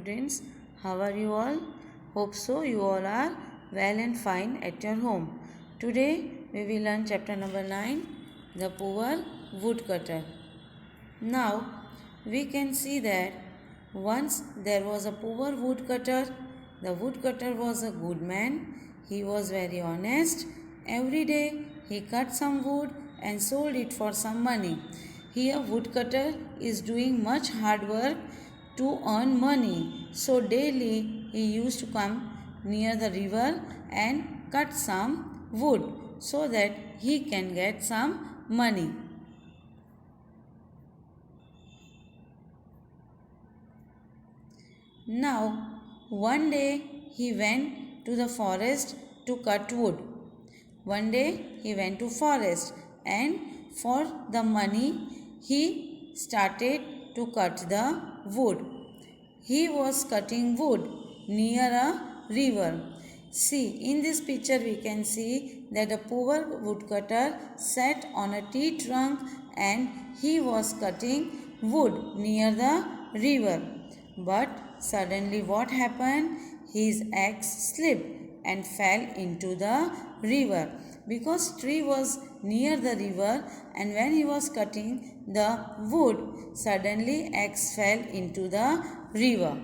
students. How are you all? Hope so you all are well and fine at your home. Today we will learn chapter number 9, The Poor Woodcutter. Now we can see that once there was a poor woodcutter. The woodcutter was a good man. He was very honest. Every day he cut some wood and sold it for some money. Here woodcutter is doing much hard work to earn money. So daily he used to come near the river and cut some wood so that he can get some money. Now, one day he went to the forest to cut wood. One day he went to forest and for the money he started to cut the wood. He was cutting wood near a river. See, in this picture we can see that a poor woodcutter sat on a tree trunk and he was cutting wood near the river. But suddenly what happened? His axe slipped and fell into the river because tree was near the river, and when he was cutting the wood, suddenly axe fell into the river.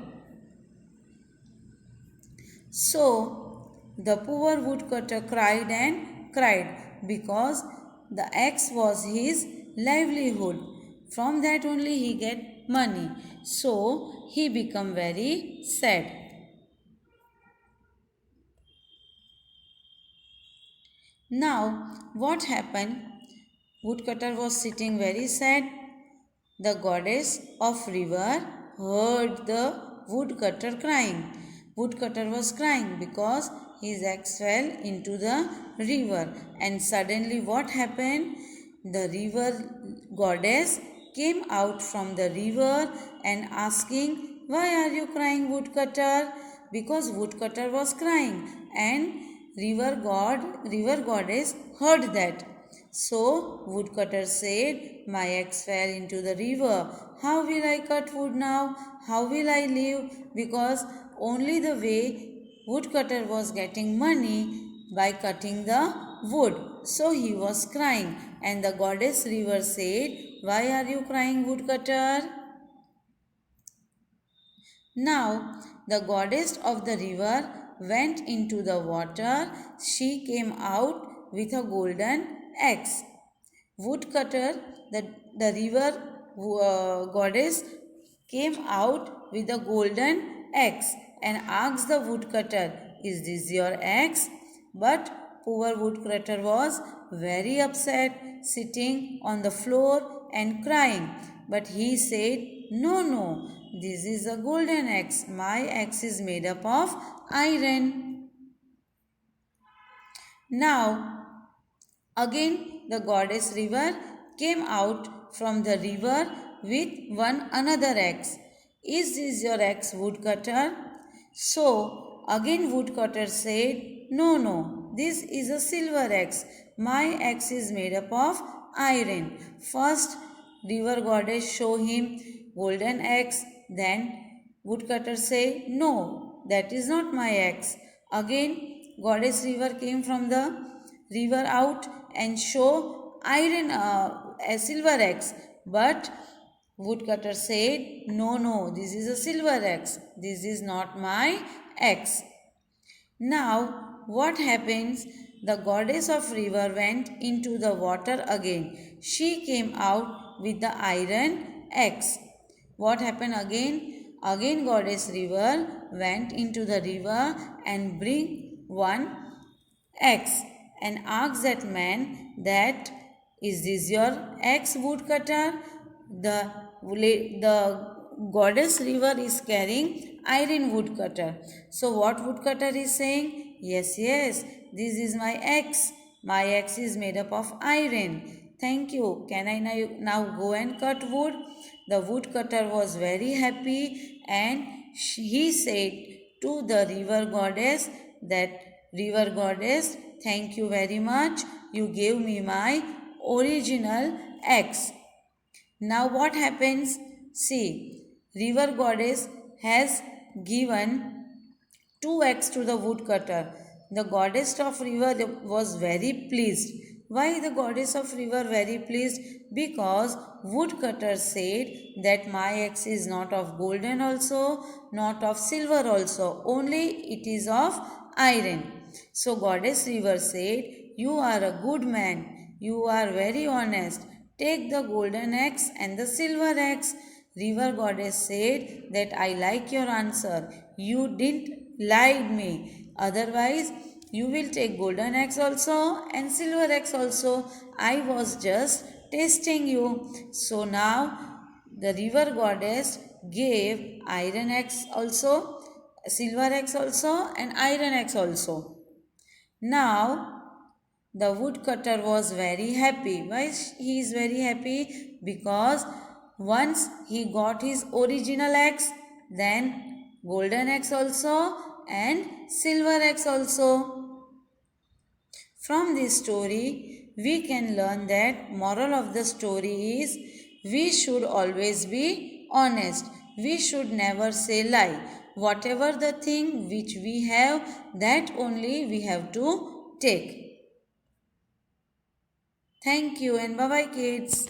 So the poor woodcutter cried and cried because the axe was his livelihood. From that only he get money. So he become very sad. Now what happened? Woodcutter was sitting very sad. The goddess of river heard the woodcutter crying. Woodcutter was crying because his axe fell into the river. And suddenly what happened? The river goddess came out from the river and asking, "Why are you crying, woodcutter?" Because woodcutter was crying and river goddess heard that. So woodcutter said, "My axe fell into the river. How will I cut wood now? How will I live?" Because only the way woodcutter was getting money by cutting the wood. So he was crying, and the goddess river said, "Why are you crying, woodcutter?" Now the goddess of the river went into the water. She came out with a golden axe. Woodcutter, the river goddess, came out with a golden axe and asked the woodcutter, "Is this your axe?" But poor woodcutter was very upset, sitting on the floor and crying. But he said, "No, no, this is a golden axe. My axe is made up of iron." Now, again the goddess river came out from the river with one another axe. "Is this your axe, woodcutter?" So again woodcutter said, "No, no, this is a silver axe. My axe is made up of iron." First river goddess show him golden axe, then woodcutter say, "No, that is not my axe." Again goddess river came from the river out and show iron a silver axe, but woodcutter said, "No, no, this is a silver axe. This is not my axe." Now what happens? The goddess of river went into the water again. She came out with the iron axe. What happened again? Again goddess river went into the river and bring one axe and asked that man that, "Is this your axe, woodcutter?" The goddess river is carrying iron woodcutter. So what woodcutter is saying? "Yes, yes, this is my axe. My axe is made up of iron. Thank you. Can I now go and cut wood?" The woodcutter was very happy and he said to the river goddess that, "River goddess, thank you very much. You gave me my original axe." Now what happens? See, river goddess has given 2x to the woodcutter. The goddess of river was very pleased. Why the goddess of river very pleased? Because woodcutter said that my axe is not of golden also, not of silver also, only it is of iron. So goddess river said, you are a good man, you are very honest. Take the golden axe and the silver axe. River goddess said that I like your answer. You didn't lied me. Otherwise, you will take golden axe also and silver axe also. I was just testing you. So now the river goddess gave iron axe also, silver axe also, and iron axe also. Now the woodcutter was very happy. Why he is very happy? Because once he got his original axe, then golden axe also and silver axe also. From this story, we can learn that moral of the story is we should always be honest. We should never say lie. Whatever the thing which we have, that only we have to take. Thank you and bye bye kids.